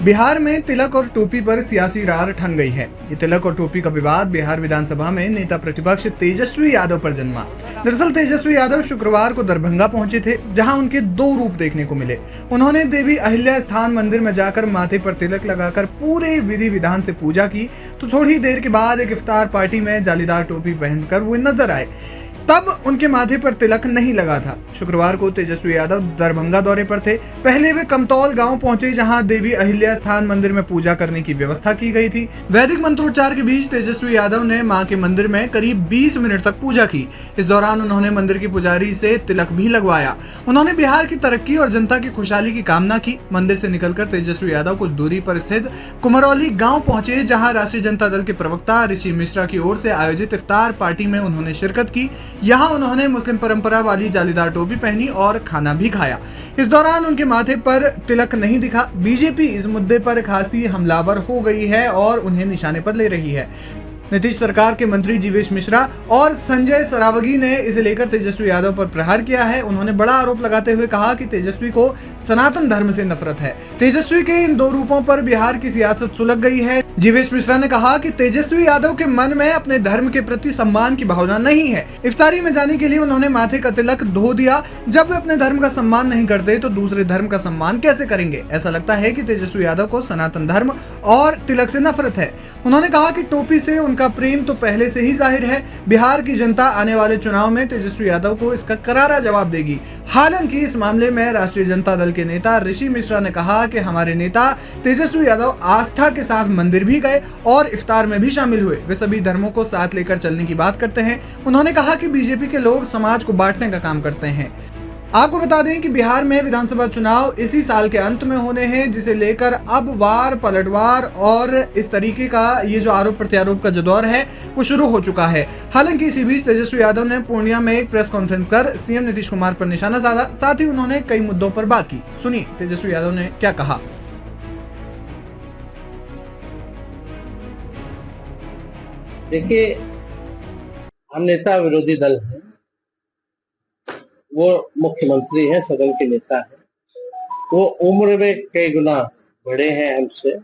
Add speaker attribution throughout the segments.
Speaker 1: बिहार में तिलक और टोपी पर सियासी रार ठन गई है। ये तिलक और टोपी का विवाद बिहार विधानसभा में नेता प्रतिपक्ष तेजस्वी यादव पर जन्मा। दरअसल तेजस्वी यादव शुक्रवार को दरभंगा पहुंचे थे, जहां उनके दो रूप देखने को मिले। उन्होंने देवी अहिल्या स्थान मंदिर में जाकर माथे पर तिलक लगाकर पूरे विधि विधान से पूजा की, तो थोड़ी देर के बाद एक इफ्तार पार्टी में जालीदार टोपी पहनकर वो नजर आए। तब उनके माथे पर तिलक नहीं लगा था। शुक्रवार को तेजस्वी यादव दरभंगा दौरे पर थे। पहले वे कमतौल गांव पहुंचे, जहां देवी अहिल्या स्थान मंदिर में पूजा करने की व्यवस्था की गई थी। वैदिक मंत्रोच्चार के बीच तेजस्वी यादव ने मां के मंदिर में करीब 20 मिनट तक पूजा की। इस दौरान उन्होंने मंदिर की पुजारी से तिलक भी लगवाया। उन्होंने बिहार की तरक्की और जनता की खुशहाली की कामना की। मंदिर से निकलकर तेजस्वी यादव कुछ दूरी पर स्थित कुमरौली गाँव पहुंचे, जहाँ राष्ट्रीय जनता दल के प्रवक्ता ऋषि मिश्रा की ओर से आयोजित इफ्तार पार्टी में उन्होंने शिरकत की। यहाँ उन्होंने मुस्लिम परंपरा वाली जालीदार टोपी पहनी और खाना भी खाया। इस दौरान उनके माथे पर तिलक नहीं दिखा। बीजेपी इस मुद्दे पर खासी हमलावर हो गई है और उन्हें निशाने पर ले रही है। नीतीश सरकार के मंत्री जीवेश मिश्रा और संजय सरावगी ने इसे लेकर तेजस्वी यादव पर प्रहार किया है। उन्होंने बड़ा आरोप लगाते हुए कहा कि तेजस्वी को सनातन धर्म से नफरत है। तेजस्वी के इन दो रूपों पर बिहार की सियासत सुलग गई है। जीवेश मिश्रा ने कहा कि तेजस्वी यादव के मन में अपने धर्म के प्रति सम्मान की भावना नहीं है। इफ्तारी में जाने के लिए उन्होंने माथे का तिलक धो दिया। जब वे अपने धर्म का सम्मान नहीं करते तो दूसरे धर्म का सम्मान कैसे करेंगे? ऐसा लगता है कि तेजस्वी यादव को सनातन धर्म और तिलक से नफरत है। उन्होंने कहा कि टोपी से उनका प्रेम तो पहले से ही जाहिर है। बिहार की जनता आने वाले चुनाव में तेजस्वी यादव को इसका करारा जवाब देगी। हालांकि इस मामले में राष्ट्रीय जनता दल के नेता ऋषि मिश्रा ने कहा कि हमारे नेता तेजस्वी यादव आस्था के साथ मंदिर भी गए और इफ्तार में भी शामिल हुए। वे सभी धर्मों को साथ लेकर चलने की बात करते हैं। उन्होंने कहा कि बीजेपी के लोग समाज को बांटने का काम करते हैं। आपको बता दें कि बिहार में विधानसभा चुनाव इसी साल के अंत में होने हैं, जिसे लेकर अब वार पलटवार और इस तरीके का ये जो आरोप प्रत्यारोप का जो दौर है वो शुरू हो चुका है। हालांकि इसी बीच तेजस्वी यादव ने पूर्णिया में एक प्रेस कॉन्फ्रेंस कर सीएम नीतीश कुमार पर निशाना साधा। साथ ही उन्होंने कई मुद्दों पर बात की। सुनिए तेजस्वी यादव ने क्या कहा।
Speaker 2: देखिए, हम नेता विरोधी दल हैं, वो मुख्यमंत्री हैं, सदन के नेता हैं, वो उम्र में कई गुना बड़े हैं हमसे।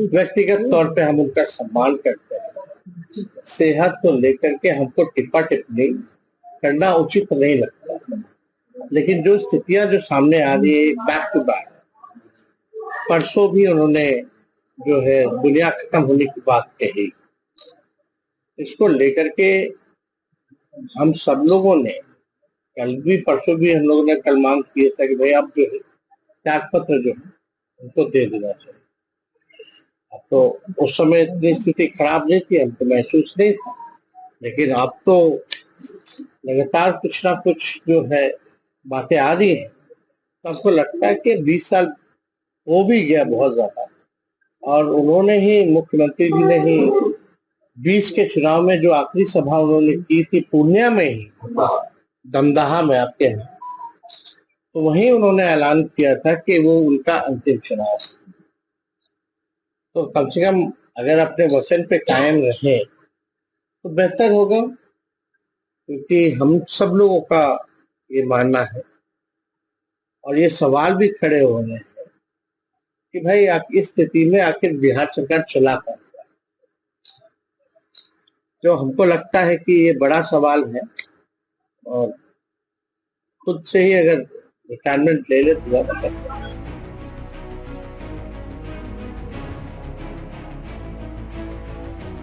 Speaker 2: व्यक्तिगत तौर पे हम उनका सम्मान करते हैं। सेहत को लेकर के हमको टिप्पा टिप्पणी करना उचित नहीं लगता, लेकिन जो स्थितियां जो सामने आ रही है बैक टू बैक, परसों भी उन्होंने जो है दुनिया खत्म होने की बात कही, इसको लेकर के हम सब लोगों ने कल भी परसों भी हम लोगों ने कल मांग किया था कि भाई अब जो है त्याग पत्र जो है उनको दे देना चाहिए। अब तो उस समय इतनी स्थिति खराब नहीं थी, हमको महसूस नहीं था, लेकिन अब तो लगातार कुछ ना कुछ जो है बातें आ रही है, तो हमको लगता है कि 20 साल हो भी गया बहुत ज्यादा। और उन्होंने ही, मुख्यमंत्री जी ने ही 20 के चुनाव में जो आखिरी सभा उन्होंने की थी पूर्णिया में ही, दमदहा में आपके हैं, तो वहीं उन्होंने ऐलान किया था कि वो उनका अंतिम चुनाव। तो कम से कम अगर अपने वचन पे कायम रहे तो बेहतर होगा, क्योंकि हम सब लोगों का ये मानना है और ये सवाल भी खड़े हो रहे हैं कि भाई आप इस स्थिति में आखिर बिहार सरकार चला पाए। जो हमको लगता है कि ये बड़ा सवाल है और खुद से ही अगर रिटायरमेंट ले ले तो ज्यादा बेहतर।